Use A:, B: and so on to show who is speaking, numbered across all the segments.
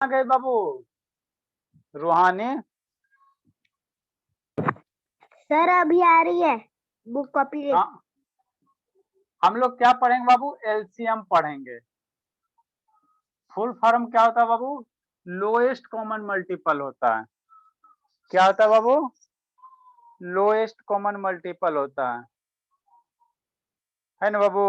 A: आ गए बाबू रूहानी?
B: सर अभी आ रही है बुक कॉपी।
A: हाँ, हम लोग क्या पढ़ेंगे बाबू? एलसीएम पढ़ेंगे। फुल फॉर्म क्या होता है बाबू? लोएस्ट कॉमन मल्टीपल होता है। क्या होता है बाबू? लोएस्ट कॉमन मल्टीपल होता है ना बाबू?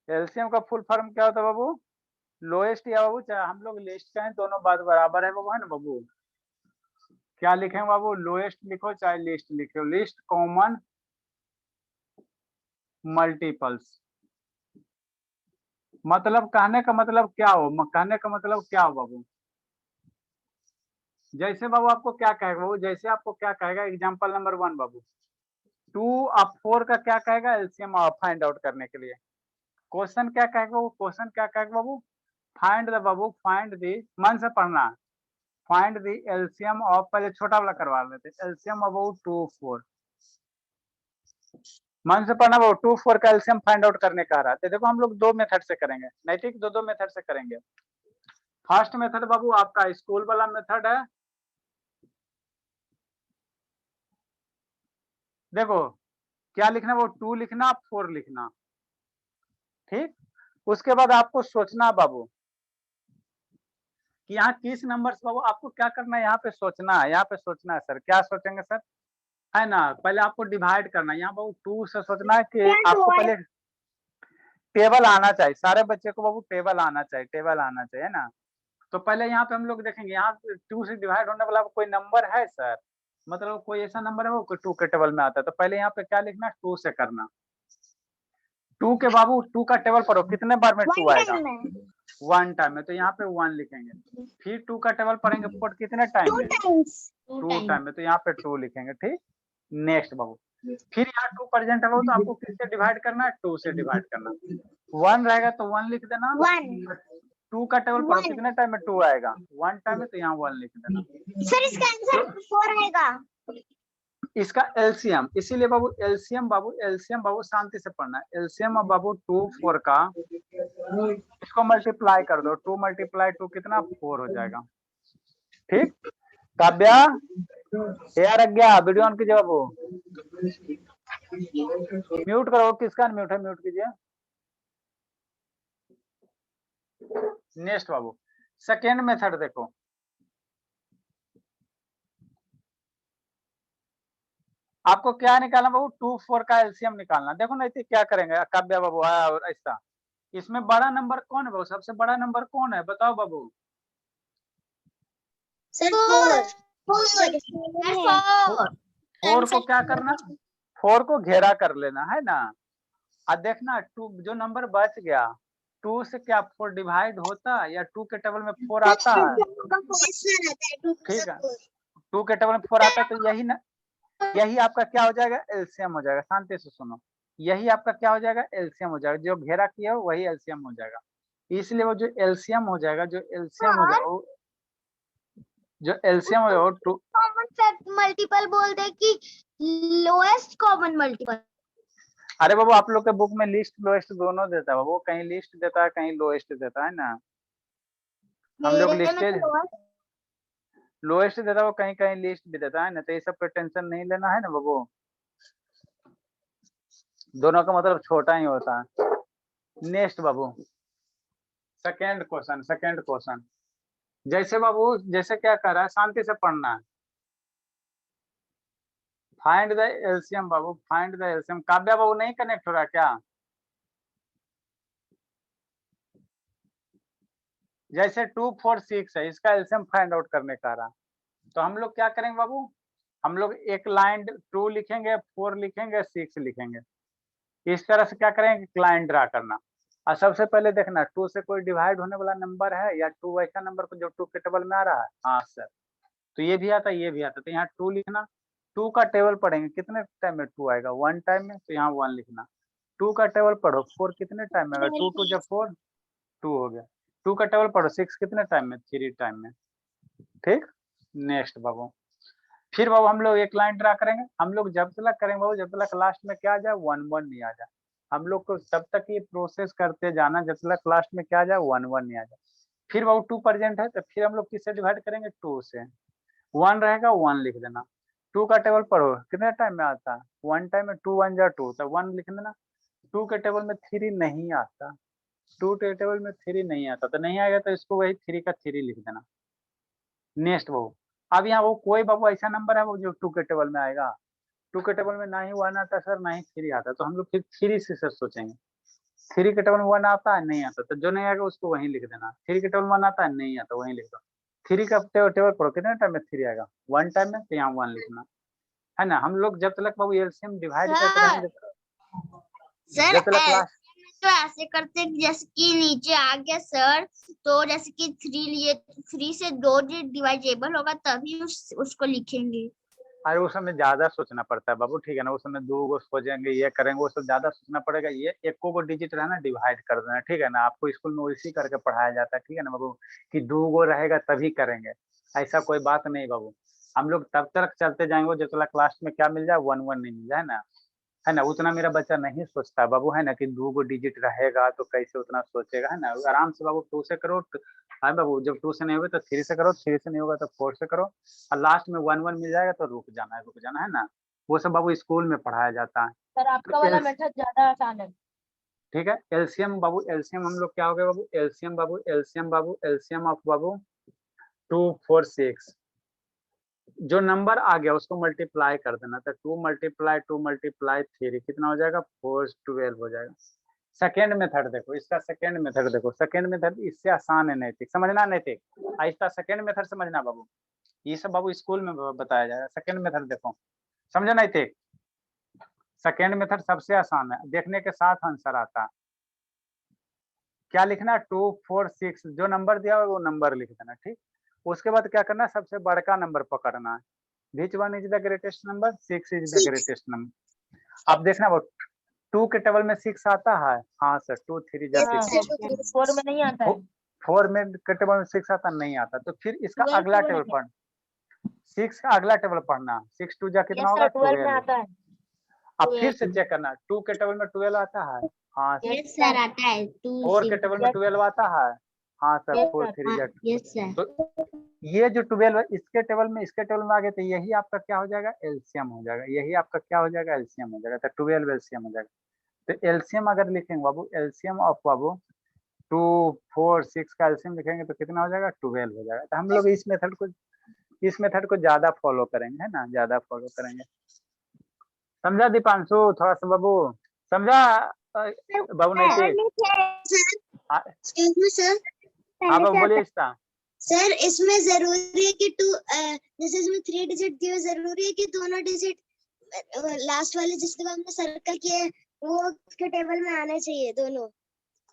A: एलसीएम का फुल फॉर्म क्या होता है बाबू? लोएस्ट या बाबू चाहे हम लोग लिस्ट कहें, दोनों बात बराबर है बाबू, है ना बाबू? क्या लिखेंगे बाबू? लोएस्ट लिखो चाहे लिस्ट लिखो, लिस्ट कॉमन मल्टीपल्स। मतलब कहने का मतलब क्या हो? कहने का मतलब क्या हो बाबू? जैसे बाबू आपको क्या कहेगा बाबू? जैसे आपको क्या कहेगा, एग्जांपल नंबर 1 बाबू, 2 और 4 का क्या कहेगा? एलसीएम फाइंड आउट करने के लिए। क्वेश्चन क्या कहेगा बाबू? क्वेश्चन क्या कहेगा बाबू? फाइंड द बाबू, फाइंड दी, मन से पढ़ना, फाइंड दी एलसीएम ऑफ, पहले छोटा वाला करवा लेते, एलसीएम अबाउट 2 4। मन से पढ़ना बाबू, 2 4 का एलसीएम फाइंड आउट करने कह रहा है। तो देखो हम लोग दो मेथड से करेंगे, नहीं ठीक, दो मेथड से करेंगे। फर्स्ट मेथड बाबू आपका स्कूल वाला मेथड है। देखो क्या लिखना वो, 2 लिखना 4 लिखना, ठीक। उसके बाद आपको सोचना बाबू कि यहाँ किस नंबर से, बाबू आपको क्या करना है, यहाँ पे सोचना है, यहाँ पे सोचना है। सर क्या सोचेंगे सर? है ना, पहले आपको डिवाइड करना है। यहाँ बाबू 2 से सोचना है कि आपको पहले टेबल आना चाहिए, सारे बच्चे को बाबू टेबल आना चाहिए, टेबल आना चाहिए ना। तो पहले यहाँ पे हम लोग देखेंगे, यहाँ 2 से डिवाइड होने वाला कोई नंबर है सर? मतलब कोई ऐसा नंबर है वो कोई 2 के टेबल में आता है, तो पहले यहाँ पे क्या लिखना है? 2 से करना। 2 के बाबू 2 का टेबल पढ़ो, कितने बार में 2 आएगा? 1 टाइम में, तो यहाँ पे 1 लिखेंगे। फिर 2 का टेबल पढ़ेंगे फोर कितने टाइम में? 2 टाइम में, तो यहाँ पे 2 लिखेंगे, ठीक। नेक्स्ट बाबू, फिर यहाँ 2 प्रेजेंट है तो आपको किससे डिवाइड करना है? 2 से डिवाइड करना। 1 रहेगा तो 1 लिख देना। 2 का टेबल पढ़ो, कितने टाइम में 2 आएगा? 1 टाइम में, तो यहाँ 1 लिख देना।
B: सर इसका आंसर 4 आएगा।
A: इसका एलसीएम, इसीलिए बाबू एलसीएम, बाबू शांति से पढ़ना है। एलसीएम अब बाबू 2 4 का, इसको मल्टीप्लाई कर दो, 2 मल्टीप्लाई 2 कितना? 4 हो जाएगा, ठीक। काव्या यार अज्ञा वीडियो ऑन कीजिए बाबू, म्यूट करो, किसका म्यूट है? म्यूट कीजिए। नेक्स्ट बाबू सेकेंड मेथड देखो, आपको क्या निकालना बाबू? 2 4 का एलसीएम निकालना। देखो ना इसे क्या करेंगे काव्या बाबू, और ऐसा, इसमें बड़ा नंबर कौन है बाबू? सबसे बड़ा नंबर कौन है बताओ बाबू?
B: सर
A: 4 को क्या करना? 4 को घेरा कर लेना, है ना। और देखना 2 जो नंबर बच गया, 2 से क्या 4 डिवाइड होता है या 2 के टेबल में 4 आता है? ठीक है, 2 के टेबल में 4 आता है, तो यही ना, यही आपका क्या हो जाएगा? एलसीएम हो जाएगा। शांति से सुनो, यही आपका क्या हो जाएगा? एलसीएम हो जाएगा। जो घेरा किया हो वही एलसीएम हो जाएगा। इसलिए वो जो एलसीएम हो जाएगा, जो एलसीएम हो जाएगा, जो एलसीएम हो जाएगा टू
B: कॉमन मल्टीपल बोल दे कि लोएस्ट कॉमन मल्टीपल।
A: अरे बाबू आप लोग के बुक में लिस्ट लोएस्ट दोनों देता है बाबू, कहीं लिस्ट देता है कहीं लोएस्ट देता है ना। हम लोग लिस्टेड लोएस्ट देता है, वो कहीं कहीं लिस्ट भी देता है ना, तो ये सब पे टेंशन नहीं लेना है ना बाबू, दोनों का मतलब छोटा ही होता है। नेक्स्ट बाबू सेकेंड क्वेश्चन, जैसे बाबू जैसे क्या कर रहा है, शांति से पढ़ना है। फाइंड द एलसीएम बाबू, फाइंड द एलसीएम। काव्या बाबू नहीं कनेक्ट हो रहा क्या? जैसे 2 4 6 है, इसका एलसीएम फाइंड आउट करने का रहा, तो हम लोग क्या करेंगे बाबू? हम लोग एक लाइन 2 लिखेंगे, 4 लिखेंगे, 6 लिखेंगे। इस तरह से क्या करेंगे? लाइन ड्रा करना। और सबसे पहले देखना 2 से कोई डिवाइड होने वाला नंबर है या 2 वैसा नंबर को जो 2 के टेबल में आ रहा है? हाँ सर, तो ये भी आता है ये भी आता है, तो यहाँ 2 लिखना। 2 का टेबल पढ़ेंगे, कितने टाइम में 2 आएगा? 1 टाइम में, तो यहाँ 1 लिखना। 2 का टेबल पढ़ो, 4 कितने टाइम में आएगा? 2 2 जब 4 2 हो गया। 2 का टेबल पढ़ो, 6 कितने टाइम में? 3 टाइम में, ठीक। नेक्स्ट बाबू, फिर बाबू हम लोग एक लाइन ड्रा करेंगे। हम लोग जब तक करेंगे बाबू, जब तक लास्ट में क्या आ जाए? 1 1 नहीं आ जाए। हम लोग को तब तक ये प्रोसेस करते जाना जब तक लास्ट में क्या आ जाए 1 1 नहीं आ जाए। फिर वो 2 प्रेजेंट है तो फिर हम लोग किससे डिवाइड करेंगे 2 से। 1 रहेगा 1 लिख देना। 2 का टेबल पढ़ो कितने टाइम में आता है 1 टाइम में 2 1 जा 2 तो 1 लिख देना। 2 के टेबल में 3 नहीं आता। 2 के टेबल में 3 नहीं आता तो नहीं आएगा तो इसको वही 3 का 3 लिख देना। नेक्स्ट बाबू अब यहाँ वो कोई बाबू ऐसा नंबर है वो जो 2 के टेबल में आएगा। 2 के टेबल में ना ही 1 आता सर ना ही 3 आता तो हम लोग फिर 3 से सर सोचेंगे। 3 के टेबल में 1 आता है नहीं आता तो जो नहीं आएगा उसको वहीं लिख देना। 3 के टेबल में 1 आता है नहीं आता वहीं लिख दो। 3 का टेबल पढ़ो कितने टाइम में 3 आएगा 1 टाइम में तो यहाँ 1 लिखना है ना। हम लोग जब तक बाबू एलसीएम डिवाइड करते रहेंगे
B: सर
A: जब तक क्लास
B: तो ऐसे करते हैं जैसे कि नीचे आ गया सर तो जैसे कि 3 लिए 3 से 2 डिवाइडेबल होगा तभी उसको लिखेंगे।
A: अरे उस समय ज्यादा सोचना पड़ता है बाबू ठीक है ना। उस समय 2 को सोचेंगे ये करेंगे वो सब ज्यादा सोचना पड़ेगा। ये एक को डिजिट रहना डिवाइड कर देना ठीक है ना। आपको स्कूल में वैसे ही करके पढ़ाया जाता है ठीक है ना बाबू कि 2 गो रहेगा तभी करेंगे। ऐसा कोई बात नहीं बाबू। हम लोग तब तक चलते जाएंगे जब तक क्लास में क्या मिल जाए 1 1 नहीं मिल जाए ना है ना। उतना मेरा बच्चा नहीं सोचता बाबू है ना कि 2 गो डिजिट रहेगा तो कैसे उतना सोचेगा है ना। आराम से बाबू 2 से करो। हाँ बाबू जब 2 से नहीं होगा तो 3 से करो 3 से नहीं होगा तो 4 से करो और लास्ट में 1 1 मिल जाएगा तो रुक जाना है ना। वो सब बाबू स्कूल में पढ़ाया जाता है।
C: सर आपका वाला मेथड ज्यादा आसान है।
A: ठीक है एलसीएम बाबू एलसीएम हम लोग क्या हो गया बाबू एलसीएम ऑफ बाबू 2 4 6 जो नंबर आ गया उसको मल्टीप्लाई कर देना तो 2 मल्टीप्लाई 3 कितना हो जाएगा 4 12 हो जाएगा। सेकेंड मेथड देखो इसका सेकेंड मेथड इससे आसान है नैतिक समझना नैतिक इसका सेकेंड मेथड समझना बाबू। ये सब बाबू स्कूल में बताया जाएगा। सेकेंड मेथड देखो समझो नैतिक। सेकेंड मेथड सबसे आसान है देखने के साथ आंसर आता है। क्या लिखना 2 4 6 जो नंबर दिया हुआ वो नंबर लिख देना ठीक। उसके बाद क्या करना सबसे बड़का नंबर पकड़ना है। Which one is the greatest number 6 is the greatest number. अब देखना वो 2 के टेबल में 6 आता है हाँ सर 2 3 जा 6
C: 4 में नहीं आता है।
A: 4 में के टेबल में 6 आता नहीं आता तो फिर इसका अगला टेबल पढ़ 6 का अगला टेबल पढ़ना 6 2 जा कितना होगा
C: 12 में आता है।
A: अब फिर से चेक करना 2 के टेबल में 12 आता है हाँ
B: यस सर आता है
A: 4 के टेबल में 12 आता है हाँ सर 4 3 जा
B: यस सर।
A: तो ये जो 12 इसके टेबल में आ गए तो यही आपका क्या हो जाएगा एलसीएम हो जाएगा। यही आपका क्या हो जाएगा एलसीएम हो जाएगा तो 12 एलसीएम हो जाएगा। तो एलसीएम अगर लिखेंगे बाबू एलसीएम ऑफ बाबू 2 4 6 का एलसीएम लिखेंगे तो कितना हो जाएगा 12 हो जाएगा। तो हम लोग इस मेथड को ज्यादा फॉलो करेंगे है ना ज्यादा फॉलो करेंगे। समझा दीपांशु थोड़ा सा बाबू समझा बाबू नहीं
B: सर
A: हाँ बाबू बोलिए इसका
B: सर इसमें जरूरी है कि जैसे इसमें 3 डिजिट दिए जरूरी है कि दोनों डिजिट लास्ट वाले जिसके बाद हमने सर्कल किए वो उसके टेबल में आने चाहिए दोनों।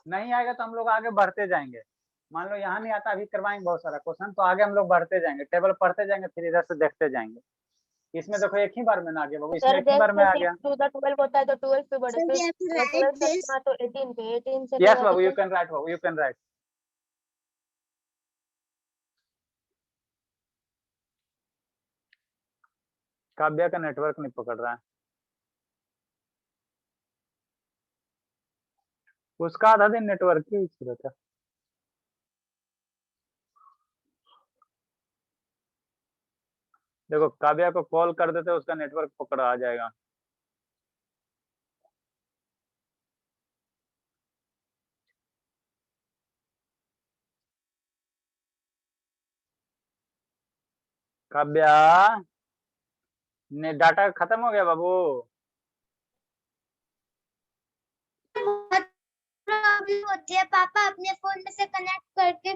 A: नहीं आएगा तो हम लोग आगे बढ़ते जाएंगे। मान लो यहाँ नहीं आता अभी करवाएंगे बहुत सारा क्वेश्चन तो आगे हम लोग बढ़ते जाएंगे टेबल पढ़ते जाएंगे फिर इधर से देखते जाएंगे। इसमें देखो एक ही बार में ना आ गया बाबू इसमें एक ही बार में आ गया।
C: 12 होता है तो 12 पे बढ़े फिर 12 से तो 18 पे 18 से
A: yes Babu you can write Babu you can write. Kavya का नेटवर्क नहीं पकड़ रहा है। उसका आधा दिन नेटवर्क ही इशू रहता है। देखो काव्या को कॉल कर देते उसका नेटवर्क पकड़ आ जाएगा। काव्या ने डाटा खत्म हो गया बाबू।
B: प्रॉब्लम होती है पापा अपने फोन में से कनेक्ट करके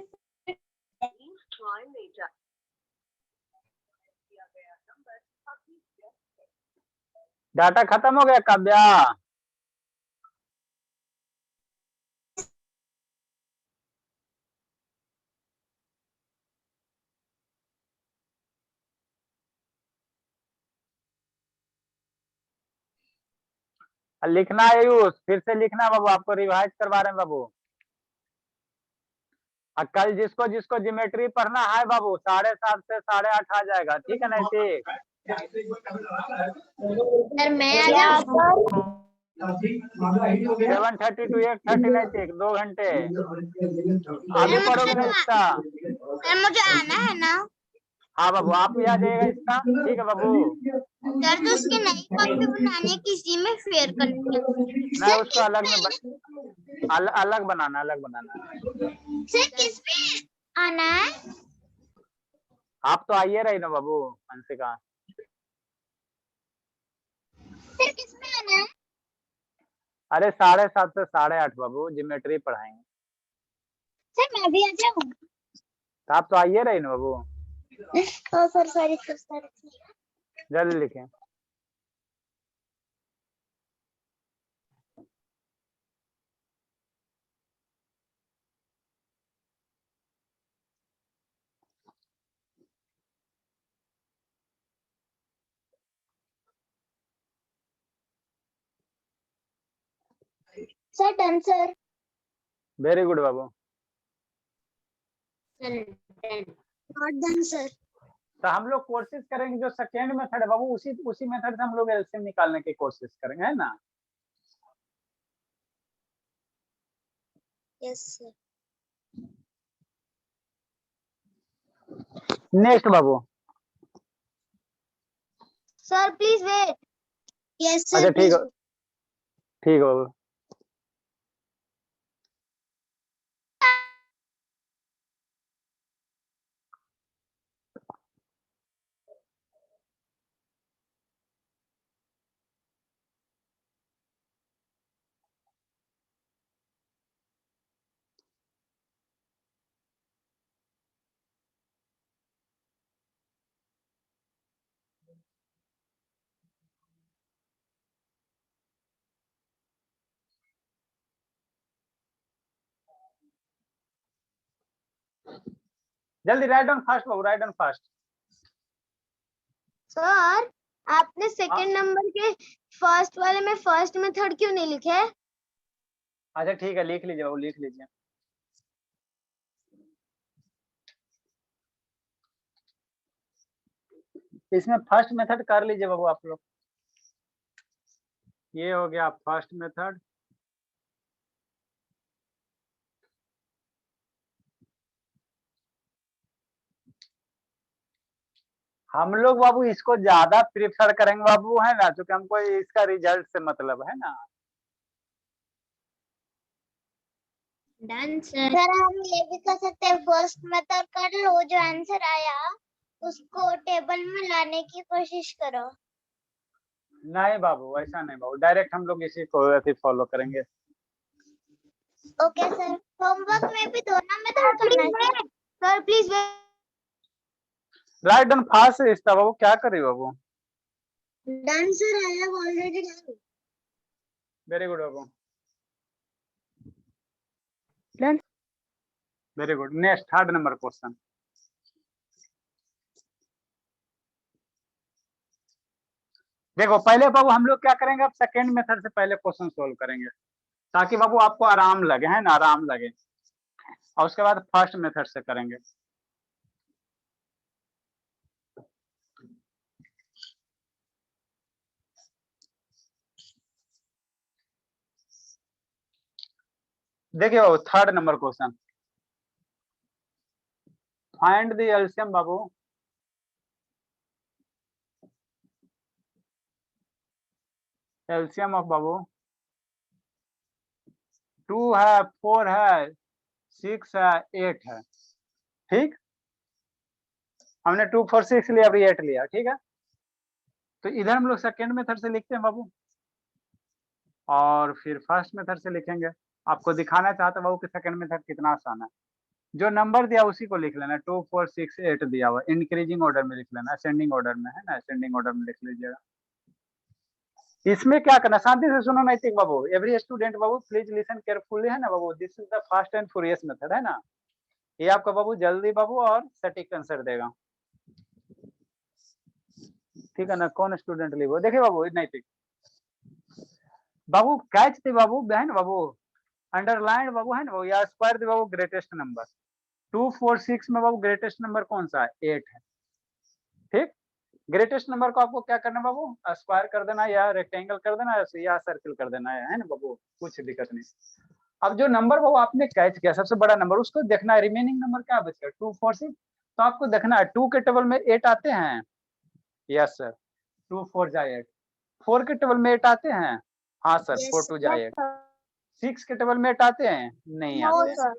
A: डाटा खत्म हो गया काव्या। लिखना है आयुष फिर से लिखना बाबू आपको रिवाइज करवा रहे हैं बाबू। कल जिसको जिसको ज्योमेट्री पढ़ना है बाबू 7:30 से 8:30 आ जाएगा ठीक है ना।
B: सर मैं आ जाऊं।
A: 7:30 to 8:30 नहीं थे, 2 घंटे। अभी पढ़ोगे ना इसका?
B: सर मुझे आना है ना
A: हाँ बाबू, आप भी आ जाइएगा इसका, ठीक है बाबू।
B: सर, तो उसकी नई कॉपी बनाने किसी में शेयर करनी है
A: नहीं, उसको अलग में अलग बनाना, अलग बनाना।
B: सर किसमें आना है?
A: आप तो आइए रही ना बाबू अंशिका।
B: सर किसमें आना है?
A: अरे 7:30 से 8:30 बाबू, ज्योमेट्री पढ़ाएंगे।
B: सर मैं भी आ जाऊँ?
A: तो आप तो आइए रही ना बाबू।
B: Sir sorry sir.
A: जल्दी लिखें।
B: Sir done sir.
A: Very good Babu.
B: Not done sir.
A: तो हम लोग कोशिश करेंगे जो सेकेंड मेथड है बाबू, उसी मेथड से हम लोग एलसीएम निकालने की कोशिश करेंगे, है ना?
B: Yes sir.
A: नेक्स्ट बाबू।
B: Sir please wait. यस
A: अच्छा
B: सर
A: ठीक है, ठीक है बाबू। जल्दी राइट डाउन फास्ट बाबू, राइट डाउन फास्ट।
B: सर आपने सेकंड नंबर के फर्स्ट वाले में फर्स्ट मेथड क्यों नहीं लिखे?
A: अच्छा ठीक है, लिख लीजिए बाबू, लिख लीजिए। इसमें फर्स्ट मेथड कर लीजिए बाबू आप लोग। ये हो गया फर्स्ट मेथड। हम लोग बाबू इसको ज्यादा प्रिफर करेंगे बाबू, है ना, क्योंकि हमको इसका रिजल्ट से मतलब है ना।
B: Done sir. सर हम ये भी कर सकते हैं, फर्स्ट मेथड कर लो, जो आंसर आया उसको टेबल में लाने की कोशिश करो।
A: नहीं बाबू, ऐसा नहीं बाबू, डायरेक्ट हम लोग इसी को फॉलो करेंगे।
B: Okay sir. होमवर्क में भी दोनों मेथड करना है sir, please wait.
A: Write down fast से इस्ता बाबू, क्या कर रही हो बाबू?
B: Done sir, I have already done.
A: Very good बाबू,
B: done.
A: Very good. Next third number question. देखो पहले बाबू हम लोग क्या करेंगे, अब सेकेंड मेथड से पहले क्वेश्चन सोल्व करेंगे, ताकि बाबू आपको आराम लगे, है ना, आराम लगे, और उसके बाद फर्स्ट मेथड से करेंगे। देखिए बाबू third number question, find the LCM बाबू। एलसीएम ऑफ बाबू 2 है, 4 है, 6 है, 8 है। ठीक, हमने 2 4 6 लिया, अभी 8 लिया, ठीक है। तो इधर हम लोग सेकेंड मेथड से लिखते हैं बाबू, और फिर फर्स्ट मेथड से लिखेंगे। आपको दिखाना चाहते बाबू कि सेकेंड मेथड कितना आसान है। जो नंबर दिया उसी को लिख लेना, 2 4 6 8 दिया हुआ, इंक्रीजिंग ऑर्डर में लिख लेना, असेंडिंग ऑर्डर में, है ना, असेंडिंग ऑर्डर में लिख लीजिएगा। इसमें क्या करना, शांति से सुनो नैतिक बाबू, एवरी स्टूडेंट बाबू प्लीज लिसन केयरफुली, है ना बाबू, this is the fast and furious method, है ना। ये आपका बाबू जल्दी बाबू और सटीक आंसर देगा, ठीक है ना। कौन स्टूडेंट लिखो, देखिए बाबू नैतिक बाबू, कैच थी बाबू, बहन बाबू, अंडरलाइन बाबू, है ना बाबू, या स्क्वायर थी बाबू, ग्रेटेस्ट नंबर 2 4 6 में बाबू ग्रेटेस्ट नंबर कौन सा है, 8 है, ठीक। ग्रेटेस्ट नंबर को आपको क्या करना है बाबू, स्क्वायर कर देना या रेक्टेंगल कर देना या सर्किल कर देना है ना बाबू, कुछ दिक्कत नहीं। अब जो नंबर बाबू आपने कैच किया सबसे बड़ा नंबर, उसको देखना है रिमेनिंग नंबर क्या बचेगा 2 4 6। तो आपको देखना है 2 के टेबल में 8 आते हैं, यस सर 2 4 जा 8। 4 के टेबल में 8 आते हैं, हाँ सर
B: Yes,
A: 4 2 जा 8। 6 के टेबल में 8 आते हैं, नहीं
C: नो
A: आते,
C: सर,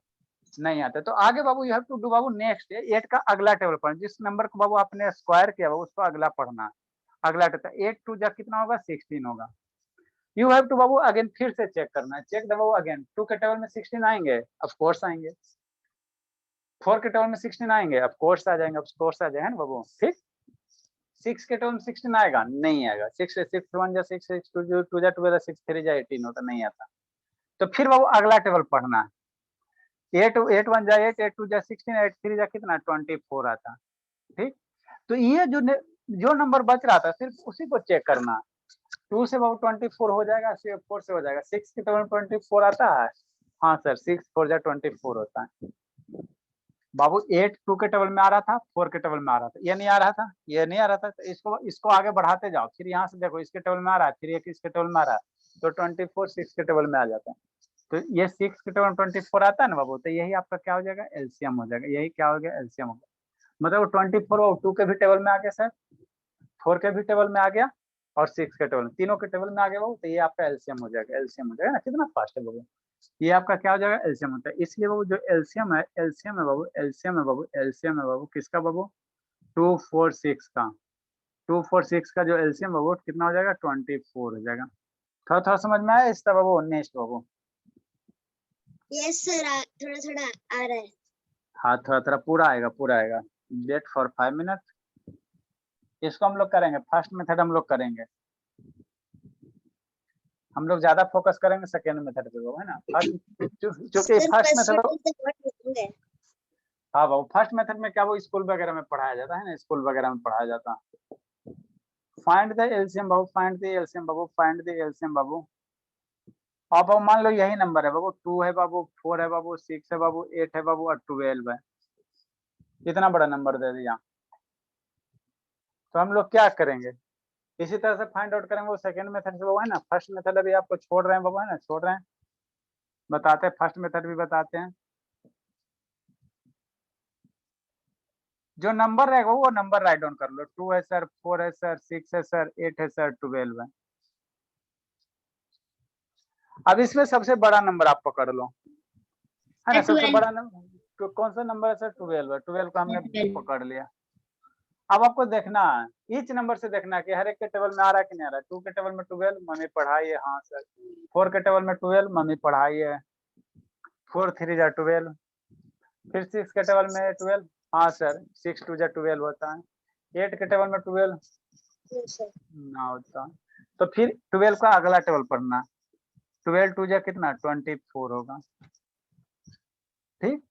A: नहीं आता। तो आगे बाबू यू हैव टू डू बाबू नेक्स्ट 8 का अगला टेबल पढ़ना, जिस नंबर को बाबू आपने स्क्वायर किया बाबू उसको अगला पढ़ना, अगला टेबल 8 2 जा कितना होगा 16 होगा। यू हैव टू बाबू अगेन फिर से चेक करना है, चेक द बाबू अगेन 2 के टेबल में 16 आएंगे, ऑफ कोर्स आएंगे। 4 के टेबल में 16 आएंगे, ऑफ कोर्स आ जाएंगे, ऑफ कोर्स आ जाएंगे ना बाबू, ठीक। 6 के टेबल में 16 आएगा, नहीं आएगा। 6 6 1 जा 6 6 2 जा 12 6 3 जा 18 होता, नहीं आता। तो फिर बाबू अगला टेबल पढ़ना है, 8 8 1 जा 8 8 2 जा 16 8 3 जा कितना 24 आता, ठीक। तो ये जो नंबर बच रहा था सिर्फ उसी को चेक करना। 2 से बाबू 24 हो जाएगा, 4 से हो जाएगा। 6 के टेबल में 24 आता है, हाँ सर 6 4 जा 24 होता है बाबू। 8 2 के टेबल में आ रहा था, 4 के टेबल में आ रहा था, ये नहीं आ रहा था, ये नहीं आ रहा था। तो इसको आगे बढ़ाते जाओ, फिर यहाँ से देखो इसके टेबल में आ रहा है, फिर एक इसके टेबल में आ रहा है, तो 24 6 के टेबल में आ जाता है। तो ये 6 के टेबल में 24 आता है ना बाबू, तो यही आपका क्या हो जाएगा एलसीएम हो जाएगा, यही क्या हो गया एलसीएम हो गया। मतलब 24 2 के भी टेबल में आ गया सर, 4 के भी टेबल में आ गया और 6 के टेबल में, तीनों के टेबल में आ गया बाबू। तो ये आपका एलसीएम हो जाएगा, एलसीएम हो जाएगा ना, कितना फास्ट है बाबू। ये आपका क्या हो जाएगा एलसीएम होता है। इसलिए बाबू जो एलसीएम है, एलसीएम है बाबू, एलसीएम है बाबू, एलसीएम है बाबू किसका बाबू 2 4 6 का। 2 4 6 का जो एलसीएम बाबू कितना हो जाएगा 24 हो जाएगा। थोड़ा थोड़ा समझ में आया इसका बाबू, नेक्स्ट बाबू।
B: yes sir, थोड़ा थोड़ा आ रहा है।
A: हाँ थोड़ा थोड़ा पूरा आएगा, पूरा आएगा। Wait for 5 minute. इसको हम लोग करेंगे फर्स्ट मेथड, हम लोग करेंगे, हम लोग ज्यादा फोकस करेंगे सेकेंड मेथड पे है ना। फर्स्ट जो कि
B: Sir,
A: first
B: first
A: method,
B: one is the what meaning है?
A: हाँ बाबू फर्स्ट मेथड में क्या वो स्कूल वगैरह में पढ़ाया जाता है ना, स्कूल वगैरह में पढ़ाया जाता है। फाइंड द एलसीएम बाबू, फाइंड द एलसीएम बाबू, फाइंड द एलसीएम बाबू। अब बाबू मान लो यही नंबर है बाबू, 2 है बाबू, 4 है बाबू, 6 है बाबू, 8 है बाबू और 12 है। इतना बड़ा नंबर दे दिया, तो हम लोग क्या करेंगे इसी तरह से फाइंड आउट करेंगे वो सेकंड मेथड से बाबू है ना। फर्स्ट मेथड अभी आपको छोड़ रहे हैं बाबू है ना, छोड़ रहे हैं, बताते हैं फर्स्ट मेथड भी बताते हैं। जो नंबर रहेगा वो नंबर राइट डाउन कर लो, 2 है सर, 4 है सर, 6 है सर, 8 है सर, 12 है। अब इसमें सबसे बड़ा नंबर आप पकड़ लो है ना, सबसे बड़ा नंबर तो कौन सा नंबर है सर 12 है, 12 को हमने पकड़ लिया। अब आपको देखना है ईच नंबर से देखना है कि हर एक के टेबल में आ रहा है कि नहीं आ रहा है। 2 के टेबल में 12 मम्मी पढ़ाई है, हाँ सर। 4 के टेबल में 12 मम्मी पढ़ाई है, 4 3 जा 12। फिर 6 के टेबल में 12, हाँ सर 6 2 जा 12 होता है। 8 के टेबल में 12
B: Yes sir.
A: ना होता है। तो फिर 12 का अगला टेबल पढ़ना, 12 2 जा कितना 24 होगा, ठीक।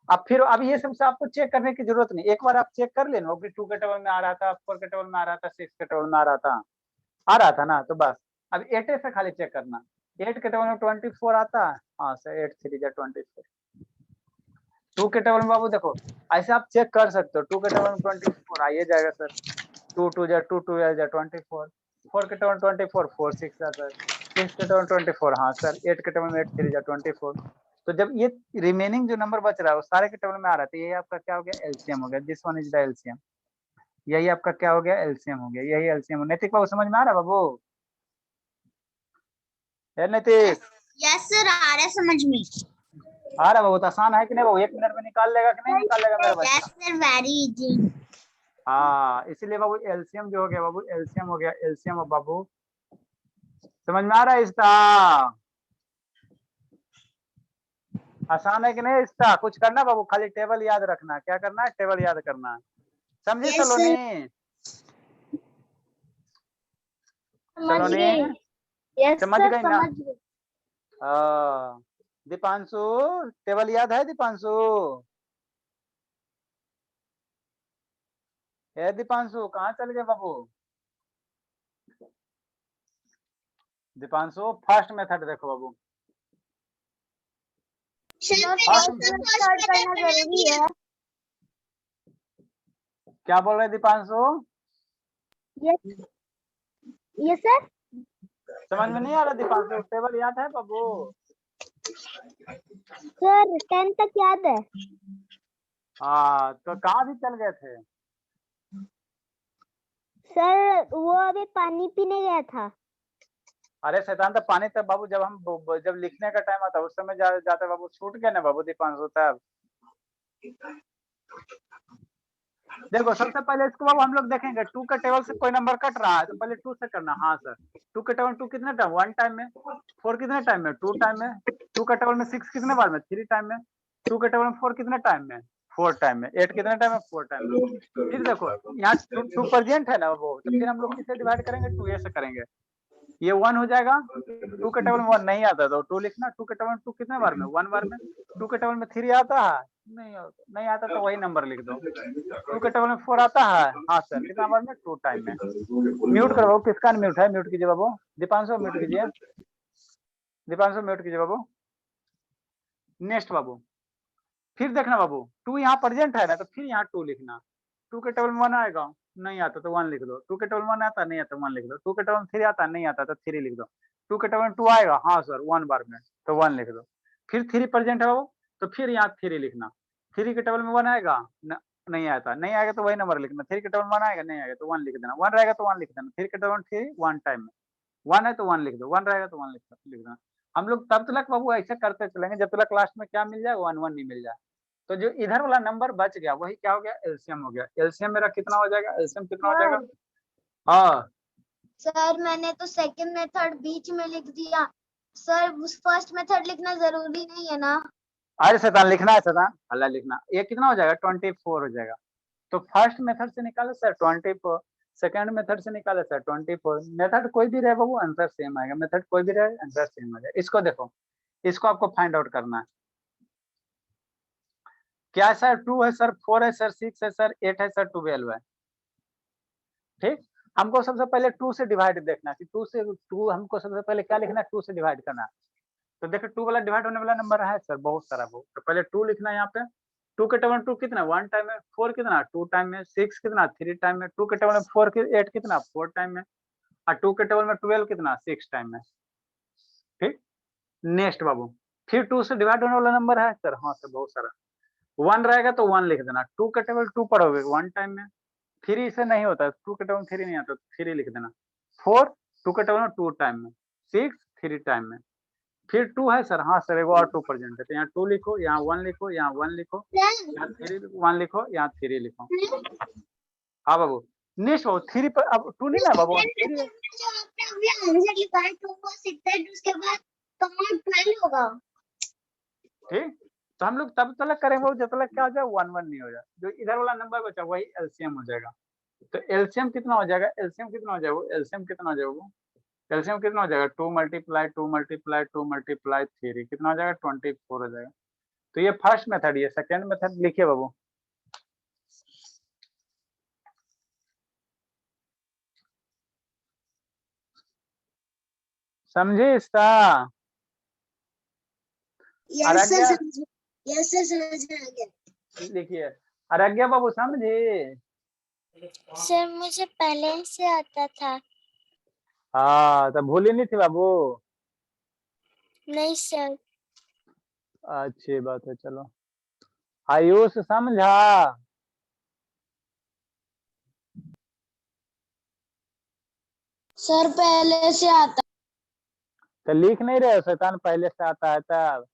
A: अब फिर अब ये सबसे आपको चेक करने की जरूरत नहीं, एक बार आप चेक कर लेना कि 2 के टेबल में आ रहा था, 4 के टेबल में आ रहा था, 6 के टेबल में आ रहा था ना, तो बस अब 8 से खाली चेक करना। 8 के टेबल में 24 आता है, हाँ सर 8 3 जा 24। 2 के टेबल में बाबू देखो ऐसे आप चेक कर सकते हो, 2 के टेबल में 24 आइए जाएगा सर, 2 2 जा 2 12 जा 24। 4 के टेबल में 24 4 6 आता है, 6 के टेबल में 24 हाँ सर, 8 के टेबल में 8 3 जा 24। तो जब ये रिमेनिंग जो नंबर बच रहा है वो सारे के टेबल में आ रहा है, तो यही आपका क्या हो गया एलसीएम हो गया, this one is the LCM. यही आपका क्या हो गया एलसीएम हो गया, यही एलसीएम। नैतिक बाबू समझ में आ रहा है बाबू, है नैतिक?
B: Yes sir, आ रहा है समझ में।
A: आ रहा है बाबू, तो आसान है कि नहीं बाबू, 1 मिनट में निकाल लेगा कि नहीं निकाल लेगा मेरा बच्चा?
B: Yes sir, very easy.
A: हाँ इसीलिए बाबू एलसीएम जो हो गया बाबू, एलसीएम हो गया, एलसीएम हो बाबू। समझ में आ रहा है इसका? आसान है कि नहीं इसका? कुछ करना बाबू, खाली टेबल याद रखना। क्या करना है? टेबल याद करना, समझे
B: Yes
A: सलोनी? सलोनी
C: यस
A: समझ
C: सर,
A: गई ना?
C: समझ गए।
A: दीपांशु टेबल याद है दीपांशु? ए दीपांशु कहाँ चल गए बाबू? दीपांशु फर्स्ट मेथड देखो बाबू,
B: सर
A: फर्स्ट
C: स्टार्ट करना जरूरी है।
A: क्या बोल रहे दीपांशु?
B: Yes sir.
A: समझ में नहीं आ रहा दीपांशु? टेबल याद है बाबू?
B: सर 10 तक याद है।
A: हाँ, तो कहाँ भी चल गए थे?
B: सर वो अभी पानी पीने गया था।
A: अरे शैतान, तो पानी तब बाबू जब लिखने का टाइम आता उस समय जाते बाबू, छूट गया ना बाबू दीपांशु तब। देखो सबसे पहले इसको बाबू हम लोग देखेंगे, 2 के टेबल से कोई नंबर कट रहा है तो पहले 2 से करना। हाँ सर, 2 के टेबल 2 कितने टाइम? 1 टाइम में। 4 कितने टाइम में? 2 टाइम में। 2 के टेबल में 6 कितने बार में? 3 टाइम में। 2 के टेबल में 4 कितने टाइम में? 4 टाइम में। 8 कितने टाइम में? 4 टाइम में। फिर देखो यहाँ 2 प्रेजेंट है ना वो, तो फिर हम लोग किससे डिवाइड करेंगे? 2a से करेंगे। ये 1 हो जाएगा। 2 के टेबल में 1 नहीं आता तो 2 लिखना। 2 के टेबल में 2 कितने बार में? 1 बार में। 2 के टेबल में 3 आता है? नहीं आता तो वही नंबर लिख दो। 2 के टेबल में 4 आता है? हाँ सर, कितना बार में? 2 टाइम में। म्यूट करो बाबू, किसका म्यूट है? म्यूट कीजिए बाबू। दीपांशु म्यूट कीजिए। दीपांशु म्यूट कीजिए बाबू। नेक्स्ट बाबू, फिर देखना बाबू 2 यहाँ प्रेजेंट है ना, तो फिर यहाँ 2 लिखना। 2 के टेबल में 1 आएगा? नहीं आता तो 1 लिख दो। 2 के टेबल में 1 आता? नहीं आता, 1 लिख दो। 2 के टेबल में 3 आता? नहीं आता तो 3 लिख दो। 2 के टेबल में 2 आएगा? हाँ सर, 1 बार में, तो 1 लिख दो। फिर 3 प्रेजेंट है बाबू, तो फिर यहाँ 3 लिखना। 3 के टेबल में 1 आएगा? नहीं आता, नहीं आएगा तो वही नंबर लिखना। 3 के टेबल में 1 आएगा? नहीं आएगा तो 1 लिख देना। 1 रहेगा तो 1 लिख देना। 3 के टेबल में 3 1 टाइम में। 1 है तो 1 लिख दो। 1 रहेगा तो 1 लिख देना। हम लोग तब तक बाबू ऐसे करते चलेंगे जब तक लास्ट में क्या मिल जाए? 1 1 नहीं मिल जाए। तो जो इधर वाला नंबर बच गया वही क्या हो गया? एलसीएम हो गया। एलसीएम मेरा कितना हो जाएगा? एलसीएम कितना हो जाएगा? हाँ
B: सर मैंने तो सेकंड मेथड बीच में लिख दिया सर, फर्स्ट मेथड लिखना जरूरी नहीं है ना?
A: अरे शैतान, लिखना है शैतान, अल्लाह लिखना। ये कितना हो जाएगा? 24 हो जाएगा। तो फर्स्ट मेथड से निकाले सर 24, सेकंड मेथड से निकाले सर 24। मेथड कोई भी रहे बाबू आंसर सेम आएगा। मेथड कोई भी रहे आंसर सेम आ जाएगा। इसको देखो, इसको आपको फाइंड आउट करना है। क्या है सर? 2 है सर, 4 है सर, 6 है सर, 8 है सर, 12 है। ठीक, हमको सबसे पहले 2 से डिवाइड देखना है कि 2 हमको सबसे पहले क्या लिखना है? 2 से डिवाइड करना है। तो देखो 2 वाला डिवाइड होने वाला नंबर है सर बहुत सारा वो, तो पहले 2 लिखना है यहाँ पे। 2 के टेबल में 2 कितना? 1 टाइम में। 4 कितना? 2 टाइम में। 6 कितना? 3 टाइम में। 2 के टेबल में 8 कितना? 4 टाइम में। और 2 के टेबल में 12 कितना? 6 टाइम में। ठीक, नेक्स्ट बाबू, फिर 2 से डिवाइड होने वाला नंबर है सर? हाँ सर बहुत सारा। 1 रहेगा तो 1 लिख देना। 2 के टेबल 2 पढ़ोगे 1 टाइम में। 3 से नहीं होता, 2 के टेबल में 3 नहीं आता, 3 लिख देना। 4 2 के टेबल में 2 टाइम में। 6 3 टाइम में। फिर 2 है सर? हाँ सर, एगो और 2 प्रेजेंट है, तो यहाँ 2 लिखो, यहाँ 1 लिखो, यहाँ 1 लिखो, यहाँ 3 1 लिखो, यहाँ 3 लिखो। हाँ बाबू, नेक्स्ट बाबू 3 पर अब 2 नहीं ना बाबू, 3 है।
B: जो आपने अभी आंसर लिखा है 2 को 6 है, उसके बाद कॉमा 12 होगा।
A: ठीक, तो हम लोग तब तक करेंगे बाबू जब तक क्या हो जाए? 1 1 नहीं हो जाए। जो इधर वाला नंबर बचा वही एलसीएम हो जाएगा। तो एलसीएम कितना हो जाएगा? एलसीएम कितना हो जाएगा? एलसीएम कितना हो जाएगा? एलसीएम कितना हो जाएगा? 2 मल्टीप्लाई 2 मल्टीप्लाई 2 मल्टीप्लाई 3 कितना हो जाएगा? 24 हो जाएगा। तो ये फर्स्ट मेथड, ये सेकंड मेथड लिखिए बाबू। समझे इसका?
B: यस सर
A: आराध्या
B: समझ, यस सर समझ में आ गया।
A: लिखिए। आराध्या बाबू समझे?
B: सर मुझे पहले से आता था।
A: हाँ, तो भूली नहीं थी बाबू?
B: नहीं सर।
A: अच्छी बात है, चलो। आयुष समझा?
B: सर पहले से आता।
A: तो लिख नहीं रहे हो शैतान? पहले से आता है तब।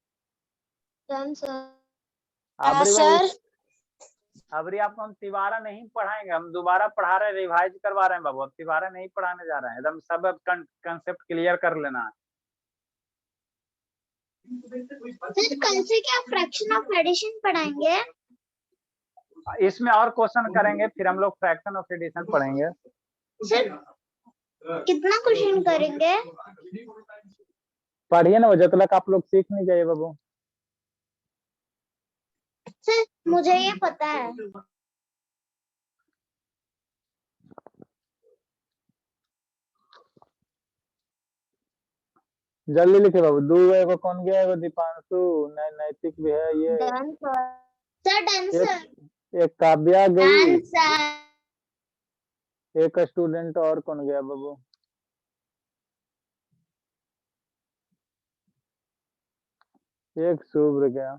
B: सर
A: अबरी बाबू,
B: सर
A: अबरी आपको हम तिबारा नहीं पढ़ाएंगे, हम दोबारा पढ़ा रहे हैं, रिवाइज करवा रहे हैं बाबू। अब तिबारा नहीं पढ़ाने जा रहे हैं, एकदम सब कंसेप्ट क्लियर कर लेना है।
B: सर कल से क्या फ्रैक्शन ऑफ एडिशन पढ़ाएंगे?
A: इसमें और क्वेश्चन करेंगे, फिर हम लोग फ्रैक्शन ऑफ एडिशन पढ़ेंगे।
B: सर कितना क्वेश्चन करेंगे?
A: पढ़िए ना, जब तक आप लोग सीख नहीं जाइए बाबू।
B: सर मुझे ये पता है।
A: जल्दी लिखिए बाबू। 2 को कौन गया है? दीपांशु, नैतिक भी है ये।
B: डन सर, डन सर,
A: एक काव्या गई।
B: Done sir.
A: एक स्टूडेंट और कौन गया बाबू? एक शुभ्र गया।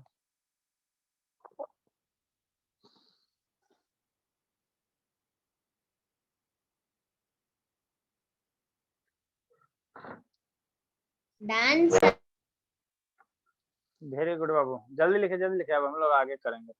B: डांस।
A: वेरी गुड बाबू, जल्दी लिखे, अब हम लोग आगे करेंगे।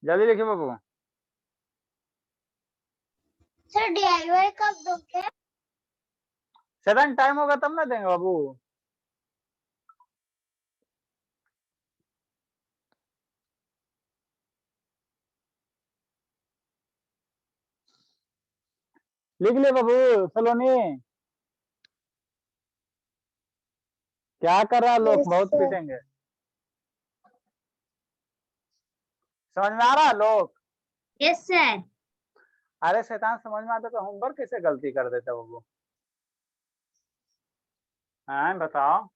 A: जल्दी लिखिए बाबू।
B: सर DIY कब दोगे?
A: सडन टाइम होगा तब ना देंगे बाबू। लिख ले बाबू। सलोनी क्या कर रहा है? लोग
B: Yes,
A: बहुत
B: sir.
A: पीटेंगे। समझ में आ रहा है लोग?
B: Yes sir.
A: अरे शैतान, समझ में आता तो होमवर्क कैसे गलती कर देता बाबू? हाँ बताओ।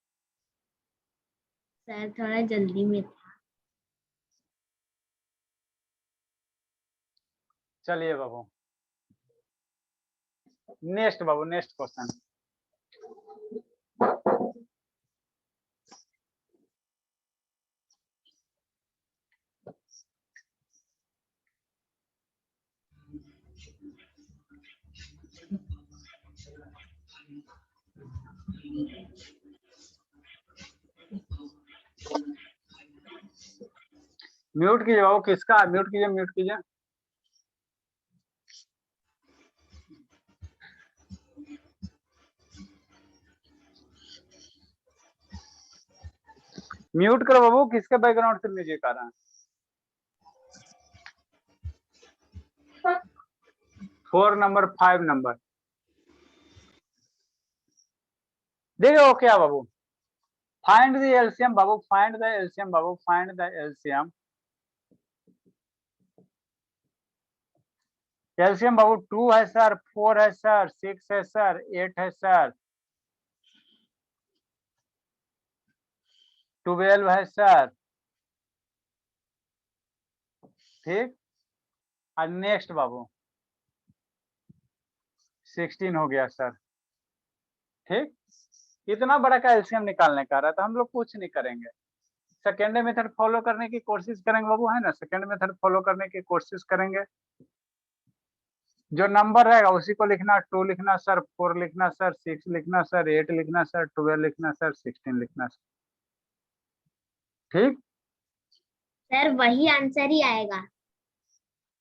B: सर थोड़ा जल्दी में था।
A: चलिए बाबू, नेक्स्ट बाबू, नेक्स्ट क्वेश्चन। म्यूट कीजिए बाबू, किसका म्यूट कीजिए, म्यूट कीजिए। म्यूट करो बाबू, किसके बैकग्राउंड से म्यूजिक आ रहा है? 4 नंबर 5 नंबर देखो क्या बाबू? फाइंड द एलसीएम बाबू, फाइंड द एलसीएम बाबू, फाइंड द एलसीएम। एलसीएम बाबू 2 है सर, 4 है सर, 6 है सर, 8 है सर, 12 है सर। ठीक, और नेक्स्ट बाबू 16 हो गया सर। ठीक, इतना बड़ा का एलसीएम निकालने का रहा, तो हम लोग कुछ नहीं करेंगे, सेकेंड मेथड फॉलो करने की कोशिश करेंगे बाबू, है ना? सेकेंड मेथड फॉलो करने की कोशिश करेंगे। जो नंबर रहेगा उसी को लिखना, 2 लिखना सर, 4 लिखना सर, 6 लिखना सर, 8 लिखना सर, 12 लिखना सर, 16 लिखना सर। ठीक,
B: सर वही आंसर ही आएगा।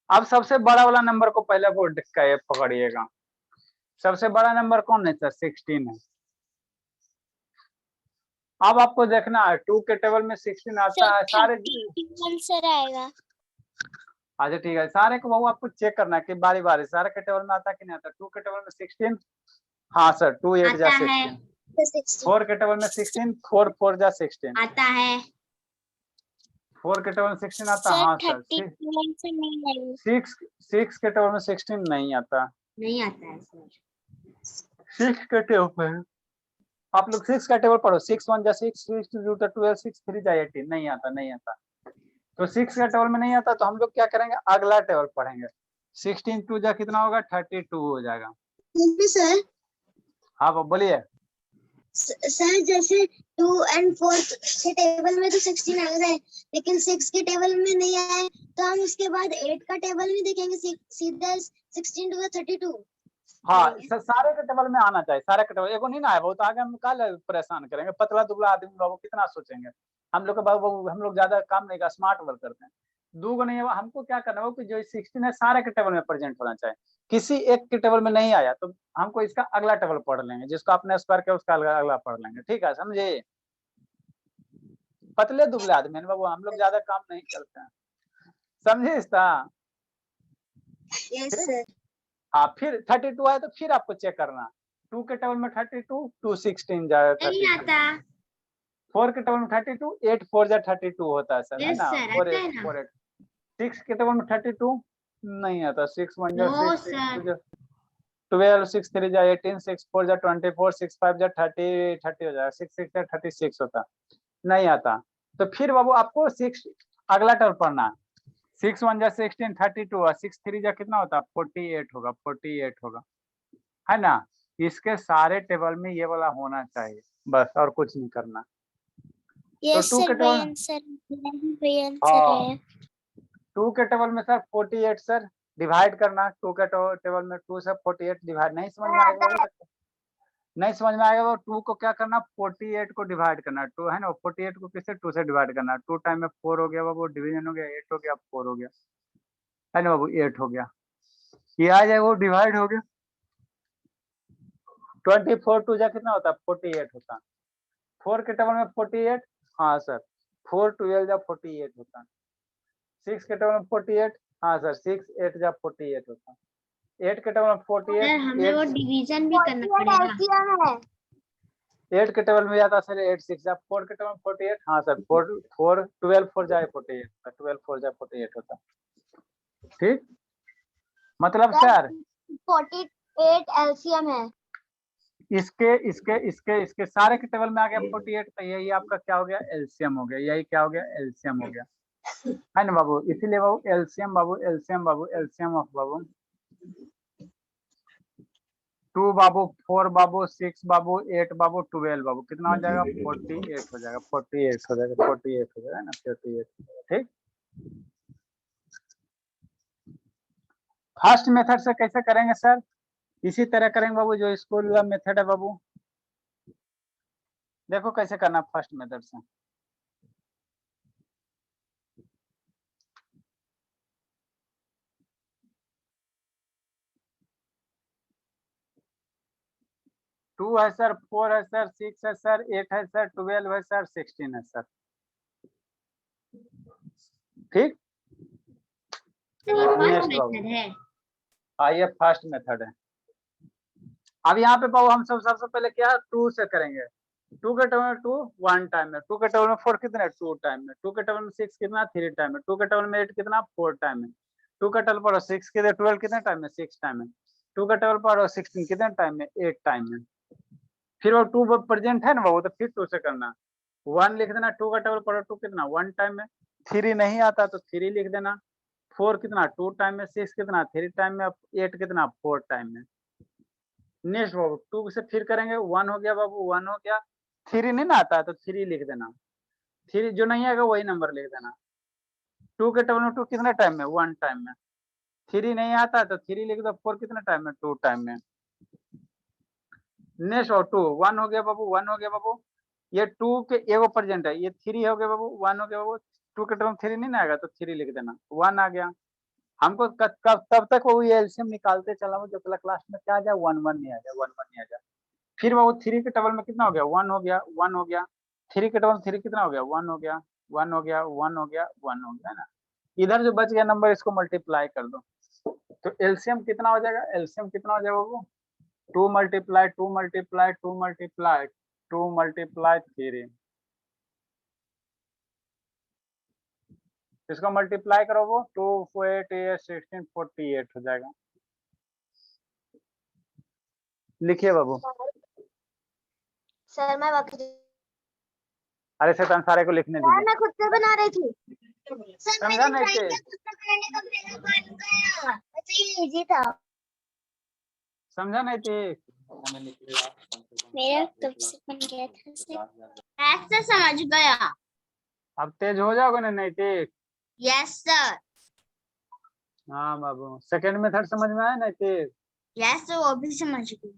A: अब सबसे बड़ा वाला नंबर को पहले वो पकड़िएगा। सबसे बड़ा नंबर कौन है सर? 16 है। अब आपको देखना है 2 के टेबल में 16 आता है सारे।
B: आंसर आएगा।
A: अच्छा ठीक है, सारे को बाबू आपको चेक करना है कि बारी बारी सारे के टेबल में आता है कि नहीं आता। 2 के टेबल में 16, हाँ सर, 2 8 जा 16। 4 के टेबल में 16, 4 4 जा 16
B: आता है।
A: 4 के टेबल में 16 आता है, हाँ सर। 6 के टेबल में 16 नहीं आता।
B: नहीं आता है सर।
A: 6 के टेबल में आप लोग 6 का टेबल पढ़ो। 6 1 जा 6, 6 2 जा 12, 6 3 जा 18। नहीं आता, नहीं आता। तो 6 का टेबल में नहीं आता तो हम लोग क्या करेंगे? अगला टेबल पढ़ेंगे। 16 2 जा कितना होगा? 32 हो जाएगा।
B: सर,
A: हाँ वो बोलिए।
B: सर जैसे 2 और 4 के टेबल में तो 16 आ गए, लेकिन 6 के टेबल में नहीं आए, तो हम उसके बाद 8 का टेबल नहीं देखेंगे, सीधा 16 2 32।
A: हाँ, सारे के टेबल में आना चाहिए, सारे के टेबल। एगो नहीं ना है, बहुत आगे हम काल परेशान करेंगे। पतला दुबला आदमी बाबू कितना सोचेंगे? हम लोग के बाबू, हम लोग ज्यादा काम नहीं का, स्मार्ट वर्क करते हैं। 2 नहीं है, हमको क्या करना है कि जो 16 है सारे के टेबल में प्रेजेंट होना चाहिए। किसी एक के टेबल में नहीं आया तो हमको इसका अगला टेबल पढ़ लेंगे, जिसको आपने स्क्वायर किया उसका अगला पढ़ लेंगे। ठीक है, समझे? पतले दुबले आदमी है बाबू, हम लोग ज्यादा काम नहीं करते हैं, समझे इसका।
B: Yes sir.
A: हाँ फिर 32 आए तो फिर आपको चेक करना, 2 के टेबल में 32, 2 16 जाए 32,
B: आता
A: 4 के टेबल में 32, 8 4 जा 32 होता है सर, है
B: यस
A: ना,
B: सर
A: 4
B: आता
A: 8
B: है ना
A: 4 8। 6 के टेबल में 32 नहीं आता, 6 1 जा
B: नो
A: 6
B: सर
A: 6 12 6 3 जा 18 6 4 जा 24 6 5 जा 30 30 हो जाएगा, 6 6 जा 36 होता, नहीं आता। तो फिर बाबू आपको 6 अगला टर्म पढ़ना, 6 1 जा 16 32 और 6 3 जा कितना होता, 48 होगा, 48 होगा, है ना। इसके सारे टेबल में ये वाला होना चाहिए, बस और कुछ नहीं करना।
B: यस
A: तो 2 के
B: सर
A: टेबल,
B: वही आंसर
A: हाँ
B: है।
A: 2 के टेबल में सर 48 सर डिवाइड करना, 2 के टेबल में 2 से 48 डिवाइड, नहीं समझ में आएगा बाबू, नहीं समझ में आएगा वो 2 को क्या करना, 48 को डिवाइड करना, 2 है ना, 48 को किससे 2 से डिवाइड करना, 2 टाइम में 4 हो गया बाबू, डिवीजन हो गया 8 हो गया, 4 हो गया, है ना बाबू, 8 हो गया, ये आ जाए वो डिवाइड हो गया, 24 2 जा कितना होता है, 48 होता, 4 के टेबल में 48, हाँ सर 4 12 जा 48 होता, 6 के टेबल में 48, हाँ सर 6 8 जा 48 होता, 8 के टेबल में 48,
B: सर हमें वो
A: 8
B: डिवीजन भी करना पड़ेगा।
A: 8 के टेबल में जाता सर 8 6 जा 4 के टेबल में 48, हाँ सर 4 4 12 4 जाए 48, 12 4 जाए 48 होता, ठीक, मतलब सर
B: 48 एलसीएम है।
A: इसके सारे के टेबल में आ गया 48, तो यही आपका क्या हो गया, एलसीएम हो गया, यही क्या हो गया, एलसीएम हो गया, है ना बाबू। इसीलिए बाबू एलसीएम बाबू, एलसीएम बाबू, एलसीएम ऑफ बाबू 2 बाबू 4 बाबू 6 बाबू 8 बाबू 12 बाबू, कितना हो जाएगा, 48 हो जाएगा, 48 हो जाएगा, 48 हो जाएगा ना, 48, ठीक। फर्स्ट मेथड से कैसे करेंगे सर, इसी तरह करेंगे बाबू जो स्कूल मेथड है बाबू, देखो कैसे करना फर्स्ट मेथड से। टू है सर, 4 है सर, 6 है सर, 8 है सर, 12 है सर, 16 है सर, ठीक। नेक्स्ट बाबू, आइए फर्स्ट मेथड है। अब यहाँ पे बाबू हम सबसे पहले क्या 2 से करेंगे, 2 के टेबल में 2 1 टाइम में, 2 के टेबल में 4 कितना 2 टाइम में, 2 के टेबल में 6 कितना 3 टाइम में, 2 के टेबल में 8 कितना 4 टाइम में, 2 के टेबल पर 6 कितने 12 कितने टाइम में 6 टाइम में, 2 के टेबल पर 16 कितने टाइम में 8 टाइम में। फिर वो 2 प्रेजेंट है ना बाबू, तो फिर 2 से करना, 1 लिख देना, 2 का टेबल पर 2 कितना 1 टाइम में, 3 नहीं आता तो 3 लिख देना, 4 कितना 2 टाइम में, 6 कितना 3 टाइम में, 8 कितना 4 टाइम में। नेक्स्ट बाबू 2 से फिर करेंगे, 1 हो गया बाबू, 1 हो गया, 3 नहीं ना आता तो 3 लिख देना, 3 जो नहीं आएगा वही नंबर लिख देना। 2 के टेबल में 2 कितने टाइम में 1 टाइम में, 3 नहीं आता तो 3 लिख दो, 4 कितने टाइम में 2 टाइम में। नेक्स्ट और 2 1 हो गया बाबू, 1 हो गया बाबू, ये 2 के एगो प्रेजेंट है, ये 3 हो गया बाबू, 1 हो गया बाबू, 2 के टेबल में 3 नहीं ना आएगा तो 3 लिख देना, 1 आ गया। हमको तब तक वो एलसीएम निकालते चला जो क्लास में क्या आ जाए 1 1 नहीं आ जाए, 1 1 नहीं आ जाए। फिर वो 3 के टेबल में कितना हो गया 1 हो गया, 1 हो गया, 3 के टेबल में 3 कितना हो गया 1 हो गया, 1 हो गया, 1 हो गया, 1 हो गया ना। इधर जो बच गया नंबर इसको मल्टीप्लाई कर दो, तो एलसीएम कितना हो जाएगा, एलसीएम कितना हो जाएगा वो 2 मल्टीप्लाई 2 मल्टीप्लाई 2 मल्टीप्लाई 2 मल्टीप्लाई 3, इसको मल्टीप्लाई करो वो 2 8 16 48 हो जाएगा। लिखिए बाबू,
B: सर मैं
A: अरे शैतान सारे को लिखने दीजिए,
B: मैं खुद से बना रही थी। सर
A: समझा
B: मैंने
A: नहीं थे,
B: ड्राइंग खुद से बनाने का मेरा बन गया, अच्छा ये इजी था,
A: समझा नहीं थे,
B: मेरा तब से बन गया था सर, ऐसे समझ गया।
A: अब तेज हो जाओगे ना नहीं थे।
B: Yes sir.
A: हाँ बाबू, सेकंड मेथड समझ में आया नहीं थे।
B: यस वो भी समझ गई।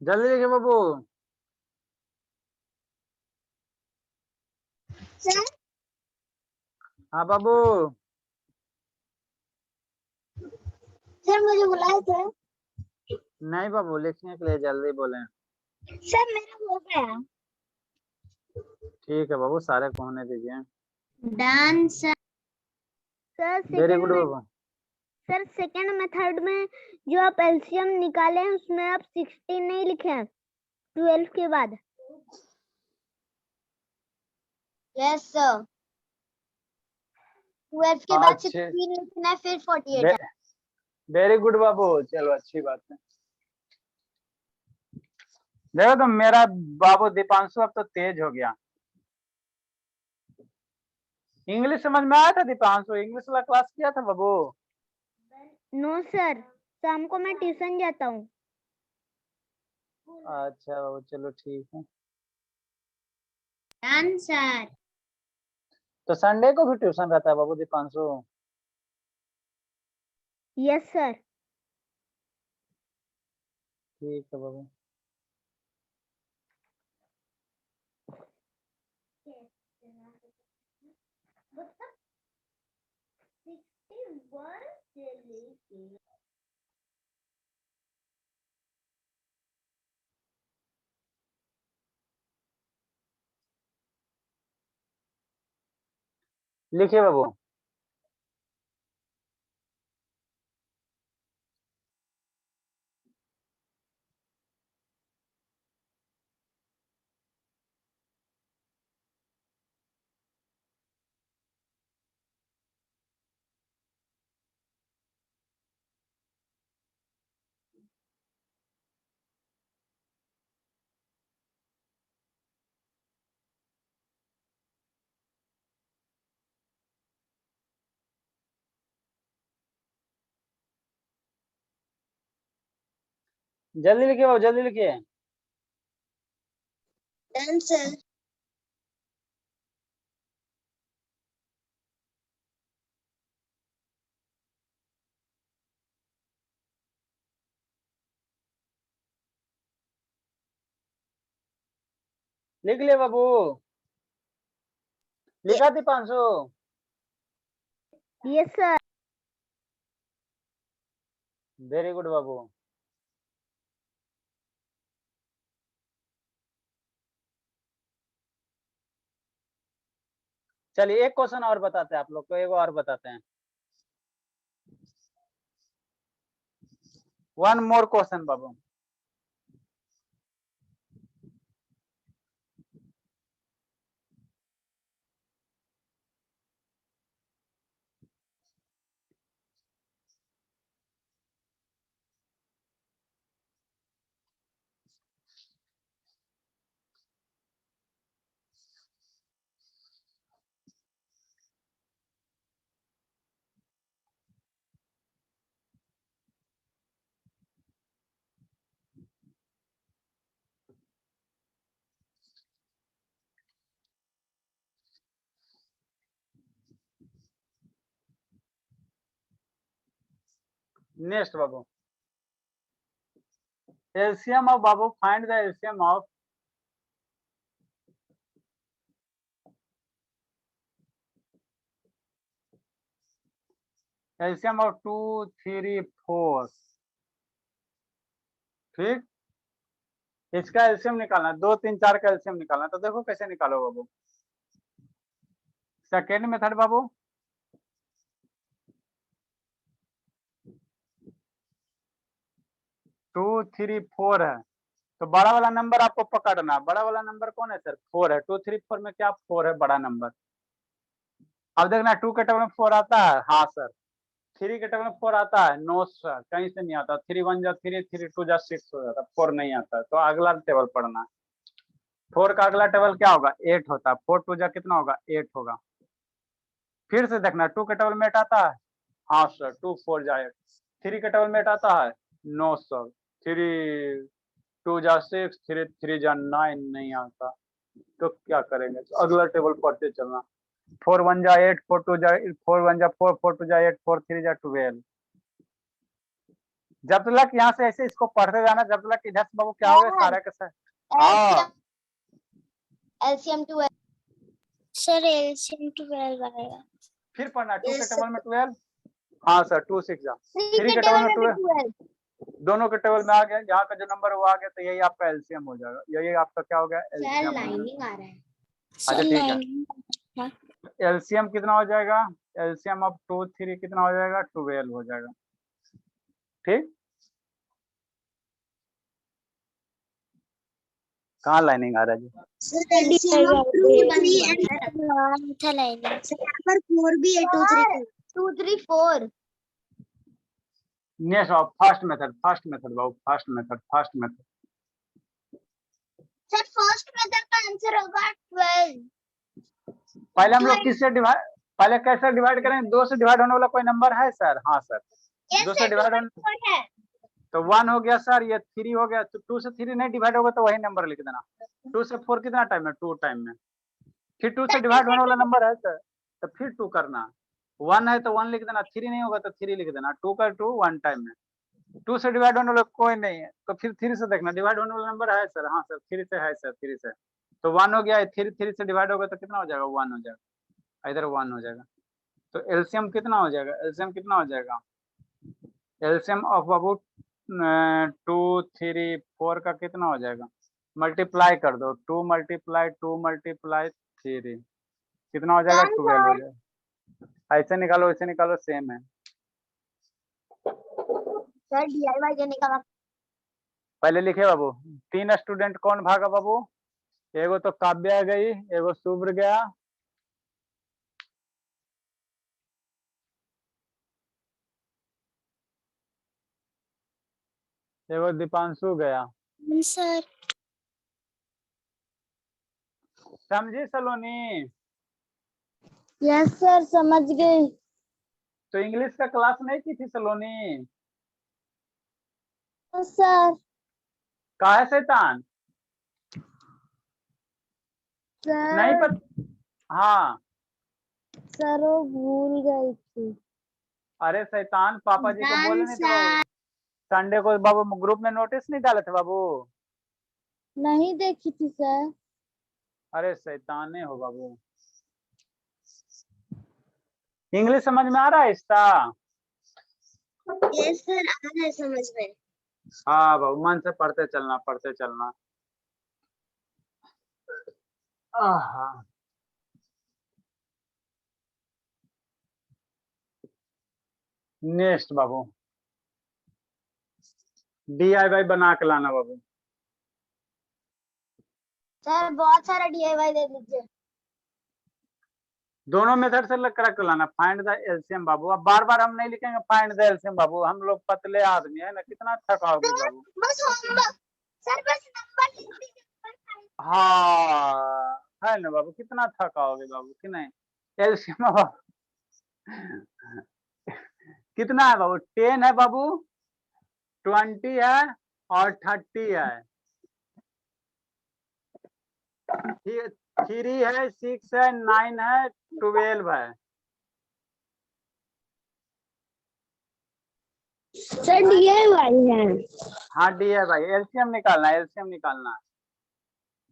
A: जल्दी लिखिए बाबू।
B: सर
A: हाँ बाबू।
B: सर मुझे बुलाए थे।
A: नहीं बाबू, लिखने के लिए जल्दी बोले।
B: सर मेरा हो गया।
A: ठीक है बाबू, सारे को होने दीजिए।
B: Dance. Sir
A: very
B: second
A: good
B: में,
A: बाबू।
B: सर सेकंड मेथड में जो आप एलसीएम निकाले हैं उसमें आप 16 नहीं लिखे हैं 12 के बाद। यस सर, 12 के बाद 16 लिखना है फिर 48 है।
A: वेरी गुड बाबू, चलो अच्छी बात है। देखो तो मेरा बाबू दीपांशु अब तो तेज हो गया। इंग्लिश समझ में आया था दीपांशु? इंग्लिश वाला क्लास किया था बाबू?
B: नो सर, शाम को मैं ट्यूशन जाता हूँ।
A: अच्छा बाबू, चलो ठीक है।
B: सर
A: तो संडे को भी ट्यूशन रहता है बाबू दीपांशु?
B: Yes sir.
A: ठीक है बाबू। लिखिए बाबू। जल्दी लिखिए बाबू, जल्दी लिखिए।
B: Done sir.
A: लिख लिया बाबू? लिखा Deepanshu?
B: Yes sir.
A: Very good बाबू। चलिए एक क्वेश्चन और बताते हैं आप लोग को, एक और बताते हैं। One more question Babu. Next Babu, LCM of Babu, find the LCM of LCM of 2 3 4। ठीक, इसका एलसीएम निकालना, 2 3 4 का एलसीएम निकालना। तो देखो कैसे निकालो बाबू। सेकेंड मेथड बाबू, 2 3 4 है, तो बड़ा वाला नंबर आपको पकड़ना। बड़ा वाला नंबर कौन है सर? 4 है। 2 3 4 में क्या 4 है बड़ा नंबर? अब देखना 2 के टेबल में 4 आता है? हाँ सर। 3 के टेबल में 4 आता है? नो सर, कहीं से नहीं आता। 3 1 जा 3, 3 2 जा 6 हो जाता, 4 नहीं आता। तो अगला टेबल पढ़ना। 4 का अगला टेबल क्या होगा? 8 होता है। 4 2 जा कितना होगा? 8 होगा। फिर से देखना 2 के टेबल में 8 आता है? हाँ सर। 2 4 जा 8। 3 के टेबल में 8 आता है? No sir. 3 2 जा 6, 3 3 जा 9 नहीं आता। तो क्या करेंगे? तो अगला टेबल पढ़ते चलना। 4 1 जा 8, 4 2 जा 4 1 जा 4, 4 2 जा 8, 4 3 जा 12। जब तक यहाँ से ऐसे इसको पढ़ते जाना, जब तक इधर से बाबू क्या हो गया सारा का सारा। हाँ
C: एलसीएम 12
B: सर एलसीएम 12 आएगा।
A: फिर पढ़ना 2 के
B: Yes,
A: टेबल में 12। हाँ सर 2 6 जा
C: 3
A: 3
C: के
A: के टेबल में
C: टेबल में
A: 12
C: 12
A: दोनों के टेबल में आ गया। यहाँ का जो नंबर वो आ गया तो यही आपका एलसीएम हो जाएगा, यही आपका क्या हो गया
B: सर
A: एलसीएम हो जाएगा।
B: लाइनिंग आ रहा है।
A: अच्छा
B: सर
A: ठीक है,
B: लाइनिंग
A: एलसीएम कितना हो जाएगा, एलसीएम ऑफ 2 3 कितना हो जाएगा 12 हो जाएगा। ठीक, कहाँ लाइनिंग आ रहा है जी?
B: सर एलसीएम ऑफ 2 3 एंड था लाइनिंग। सर यहाँ पर 4 भी है 2 3
C: 2 3 4
A: next of first method Babu, first method.
B: Sir first method का आंसर होगा 12।
A: पहले हम लोग किससे डिवाइड, पहले कैसे डिवाइड करें, 2 से डिवाइड होने वाला कोई नंबर है सर? हाँ सर, 2 से डिवाइड होने
B: है।
A: तो 1 हो गया सर, ये 3 हो गया, तो 2 से 3 नहीं डिवाइड होगा तो वही नंबर लिख देना। 2 से 4 कितना टाइम है, 2 टाइम में। फिर 2 से डिवाइड होने वाला नंबर है सर, तो फिर 2 करना। 1 है तो 1 लिख देना, 3 नहीं होगा तो 3 लिख देना। 2 का 2 1 टाइम में। 2 से डिवाइड होने वाला कोई नहीं है तो फिर 3 से देखना, डिवाइड होने वाला नंबर है सर? हाँ सर 3 से है सर, 3 से तो 1 हो गया। 3 से डिवाइड होगा तो कितना हो जाएगा, 1 हो जाएगा, इधर 1 हो जाएगा। तो एलसीएम कितना हो जाएगा, एलसीएम कितना हो जाएगा, एलसीएम ऑफ बाबू 2 3 4 का कितना हो जाएगा, मल्टीप्लाई कर दो, 2 मल्टीप्लाई 3 कितना हो जाएगा, 12 हो जाएगा। ऐसे निकालो ऐसे निकालो, सेम है।
C: सर डीआईवाई देने का वक्त
A: पहले लिखे बाबू, 3 स्टूडेंट कौन भागा बाबू, एगो तो काव्या गई, एगो शुभ्र गया, एगो दीपांशु गया।
B: सर
A: समझी सलोनी?
C: यस सर समझ गई।
A: तो इंग्लिश का क्लास नहीं की थी सलोनी?
C: सर
A: का है शैतान? नहीं
C: सर
A: पता? हाँ
C: सर वो भूल गई थी।
A: अरे शैतान, पापा जी को बोले नहीं थे बाबू, संडे को बाबू ग्रुप में नोटिस नहीं डाले थे बाबू?
C: नहीं देखी थी सर।
A: अरे शैताने हो बाबू। इंग्लिश समझ में आ रहा है इसका?
B: यस सर आ रहा है समझ में।
A: हाँ बाबू, मन से पढ़ते चलना, पढ़ते चलना। आहा, नेक्स्ट बाबू, DIY बना के लाना बाबू।
C: सर बहुत सारा डीआईवाई दे दीजिए।
A: दोनों मेथड से करेक्ट लाना। फाइंड द एलसीएम बाबू, अब बार बार हम नहीं लिखेंगे फाइंड द एलसीएम बाबू, हम लोग पतले आदमी है ना, कितना थकाओगे बाबू।
B: बस होमवर्क सर, बस नंबर लिख दीजिए।
A: हाँ है ना बाबू, कितना थकाओगे बाबू कि नहीं। एलसीएम बाबू कितना है बाबू, 10 है बाबू, 20 है और 30 है, 3 है, 6 है, 9 है, 12 है।
C: सर डीआईवाई है।
A: हाँ DIY, एलसीएम निकालना है, एलसीएम निकालना है।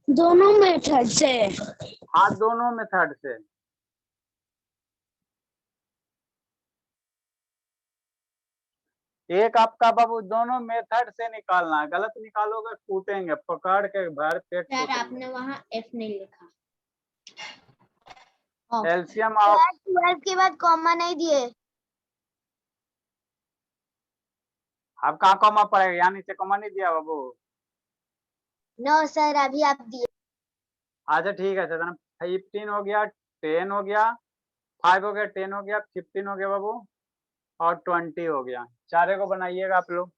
C: दोनों मेथड से।
A: हाँ दोनों मेथड से। एक आपका बाबू दोनों मेथड से निकालना है, गलत निकालोगे कूटेंगे, पकड़ के भर पेट
B: सर
A: कूटेंगे।
B: आपने वहाँ एफ नहीं लिखा।
A: एलसीएम ऑफ
C: 12 के बाद कॉमा नहीं दिए।
A: अब कहाँ कॉमा पड़ेगा, यहाँ नीचे कॉमा नहीं दिया बाबू।
C: नो सर अभी आप दिए।
A: अच्छा ठीक है सर, 15 हो गया, 10 हो गया, 5 हो गया, 10 हो गया, 15 हो गया बाबू, और 20 हो गया। चारे को बनाइएगा आप लोग।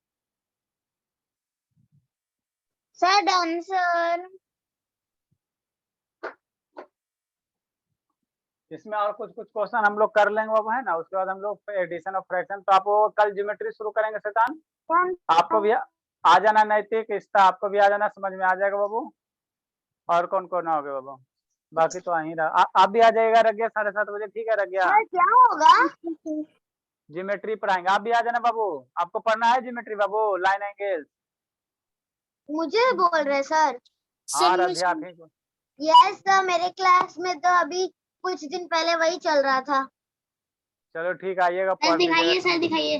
C: Sir done sir.
A: इसमें और कुछ कुछ क्वेश्चन हम लोग कर लेंगे बाबू, है ना, उसके बाद हम लोग एडिशन और फ्रैक्शन। तो आप कल ज्योमेट्री शुरू करेंगे शैतान, आपको भी आ जाना, नैतिक इसका आपको भी आ जाना, समझ में आ जाएगा बाबू। और कौन कौन आओगे बाबू, बाकी तो वहीं रहा। आप भी आ जाएगा रग्या 7:30 बजे, ठीक है रग्या?
C: सर क्या होगा?
A: ज्योमेट्री पढ़ाएंगे। आप भी आ जाना बाबू, आपको पढ़ना है ज्योमेट्री बाबू, लाइन एंगल्स।
B: मुझे बोल रहे सर?
A: हाँ राधे आप ही को।
B: यस सर, मेरे क्लास में तो अभी कुछ दिन पहले वही चल रहा था।
A: चलो ठीक है, आइएगा पढ़ लीजिएगा।
B: सर दिखाइए।